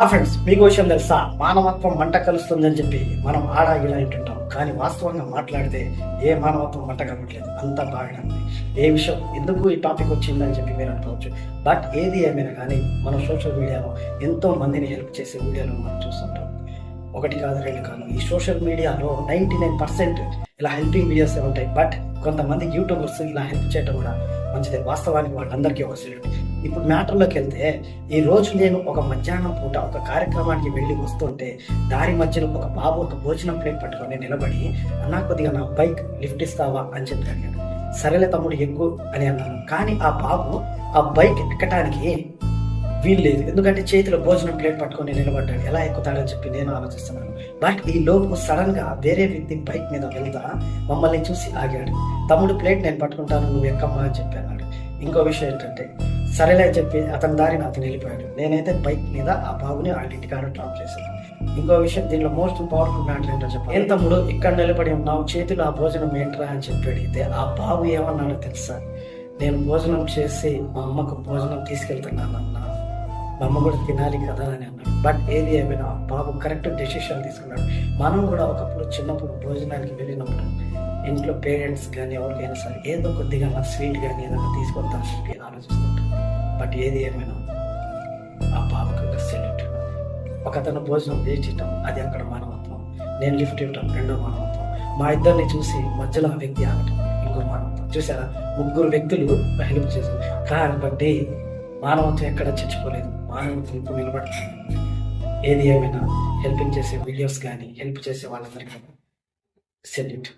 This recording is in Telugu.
ఫ్రెండ్స్, మీకు విషయం తెలుసా? మానవత్వం మంట కలుస్తుందని చెప్పి మనం ఆడా ఇలా అంటుంటాం, కానీ వాస్తవంగా మాట్లాడితే ఏ మానవత్వం మంట కలవట్లేదు, అంతా బాగానే ఉంది. ఏ విషయం ఎందుకు ఈ టాపిక్ వచ్చిందని చెప్పి మీరు అనుకోవచ్చు. బట్ ఏది ఏమైనా కానీ మనం సోషల్ మీడియాలో ఎంతో మందిని హెల్ప్ చేసే వీడియోలు మనం చూస్తుంటాం. ఒకటి కాదు, రెండు కాదు. ఈ సోషల్ మీడియాలో 99% ఇలా హెల్పింగ్ వీడియోస్ ఉంటాయి. బట్ కొంతమంది యూట్యూబర్స్ ఇలా హెల్ప్ చేయడం కూడా మంచిదే. వాస్తవానికి వాళ్ళందరికీ ఒక సెల్యూట్. ఇప్పుడు మ్యాటర్లోకి వెళ్తే, ఈ రోజు నేను ఒక మధ్యాహ్నం పూట ఒక కార్యక్రమానికి వెళ్ళి వస్తుంటే దారి మధ్యలో ఒక బాబు ఒక భోజనం ప్లేట్ పట్టుకొని నిలబడి, అన్నా కొద్దిగా నా బైక్ లిఫ్ట్ ఇస్తావా అని చెప్పి అడిగాడు. సరేలే తమ్ముడు ఎక్కు అని అన్నాను. కానీ ఆ బాబు ఆ బైక్ ఎక్కడానికి వీల్లేదు, ఎందుకంటే చేతిలో భోజనం ప్లేట్ పట్టుకొని నిలబడ్డాడు. ఎలా ఎక్కుతాడని చెప్పి నేను ఆలోచిస్తున్నాను. బట్ ఈ లోపు సడన్ గా వేరే వ్యక్తి బైక్ మీద వెళ్తా మమ్మల్ని చూసి ఆగాడు. తమ్ముడు ప్లేట్ నేను పట్టుకుంటాను, నువ్వు ఎక్కమ్మా అని చెప్పి అన్నాడు. ఇంకో విషయం ఏంటంటే, సరేలే అని చెప్పి అతని దారిని అతను వెళ్ళిపోయాడు. నేనైతే బైక్ మీద ఆ బాబుని వాళ్ళ ఇంటికాడ డ్రాప్ చేశాను. ఇంకో విషయం, దీనిలో మోస్ట్ పవర్ఫుల్ మ్యాటర్ ఏంటో చెప్పాలి. ఏం తమ్ముడు ఇక్కడ నిలబడి ఉన్నావు, చేతిలో ఆ భోజనం ఏంట్రా అని చెప్పి అడిగితే ఆ బాబు ఏమన్నాడో తెలుసా? నేను భోజనం చేసి మా అమ్మకు భోజనం తీసుకెళ్తున్నానన్నా, మా అమ్మ కూడా తినాలి కదా అని అన్నాడు. బట్ ఏది ఏమైనా బాబు కరెక్ట్ డెసిషన్ తీసుకున్నాడు. మనం కూడా ఒకప్పుడు చిన్నప్పుడు భోజనానికి వెళ్ళినప్పుడు ఇంట్లో పేరెంట్స్ కానీ ఎవరికైనా సరే ఏదో కొద్దిగా స్వీట్ కానీ ఏదైనా తీసుకొద్దామని చెప్పి ఆలోచిస్తుంటాం. బట్ ఏది ఏమైనా ఆ బాబుకి ఒక సెల్యూట్. ఒక అతను భోజనం వేస్ట్ ఇవ్వటం, అది అక్కడ మానవత్వం. నేను లిఫ్ట్ ఇవ్వటం, రెండో మానవత్వం. మా ఇద్దరిని చూసి మధ్యలో ఆ వ్యక్తి ఆగటం, ఇంకో మానవత్వం. చూసారా, ముగ్గురు వ్యక్తులు హెల్ప్ చేశారు. కాబట్టి మానవత్వం ఎక్కడ చచ్చిపోలేదు, మానవత్వం ఇప్పుడు నిలబడుతుంది. ఏది ఏమైనా హెల్పింగ్ చేసే వీడియోస్ కానీ హెల్ప్ చేసే వాళ్ళందరికీ సెల్యూట్.